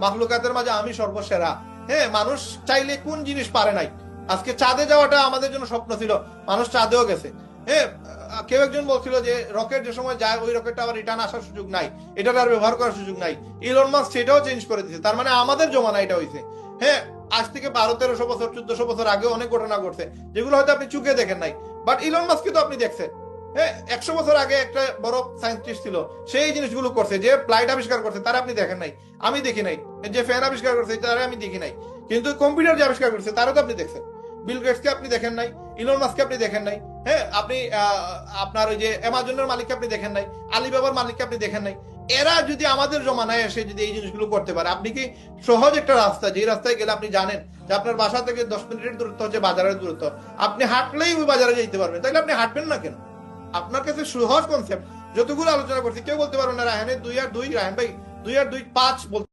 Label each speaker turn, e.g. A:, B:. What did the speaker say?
A: মাখলুকাতের মাঝে আমি সর্বসেরা। হ্যাঁ, মানুষ চাইলে কোন জিনিস পারে নাই। আজকে চাঁদে যাওয়াটা আমাদের জন্য স্বপ্ন ছিল, মানুষ চাঁদেও গেছে। হ্যাঁ, কেউ একজন বলছিল যে রকেট যে সময় যায় ওই রকেটটা আবার রিটার্ন আসার সুযোগ নাই, এটা আর ব্যবহার করার সুযোগ নাই। ইলন মাস্ক সেটাও চেঞ্জ করে দিয়েছে, তার মানে আমাদের জমানা এটা হয়েছে। হ্যাঁ, আজ থেকে 1200-1300 বছর 1400 বছর আগে অনেক ঘটনা ঘটছে যেগুলো হয়তো আপনি চোখে দেখেন নাই, বাট ইলন মাস্ককে তো আপনি দেখছেন। হ্যাঁ, 100 বছর আগে একটা বড় সায়েন্টিস্ট ছিল, সেই জিনিসগুলো করছে। যে ফ্লাইট আবিষ্কার করছে তারা আপনি দেখেন নাই, আমি দেখি নাই। যে ফ্যান আবিষ্কার করছে তারা আমি দেখি নাই, কিন্তু কম্পিউটার যে আবিষ্কার করছে তারা তো আপনি দেখছেন। বিল গেটসকে আপনি দেখেন নাই, ইলন মাস্ককে আপনি দেখেন নাই। হ্যাঁ, আপনি আপনার ওই যে অ্যামাজনের মালিককে আপনি দেখেন নাই, আলিবাবার মালিককে আপনি দেখেন নাই। এরা যদি আমাদের জমানায় এসে যদি এই জিনিসগুলো করতে পারে, আপনি কি সহজ একটা রাস্তা, যে রাস্তায় গেলে আপনি জানেন যে আপনার বাসা থেকে 10 মিনিটের দূরত্ব হচ্ছে বাজারের দূরত্ব, আপনি হাঁটলেই ওই বাজারে যেতে পারবেন, তাহলে আপনি হাঁটবেন না কেন? আপনার কাছে সহজ কনসেপ্ট যতগুলো আলোচনা করছি, কেউ বলতে পারবেন না রায়হানের 2 আর 2, রায়হান ভাই 2 আর 2 5 বলতে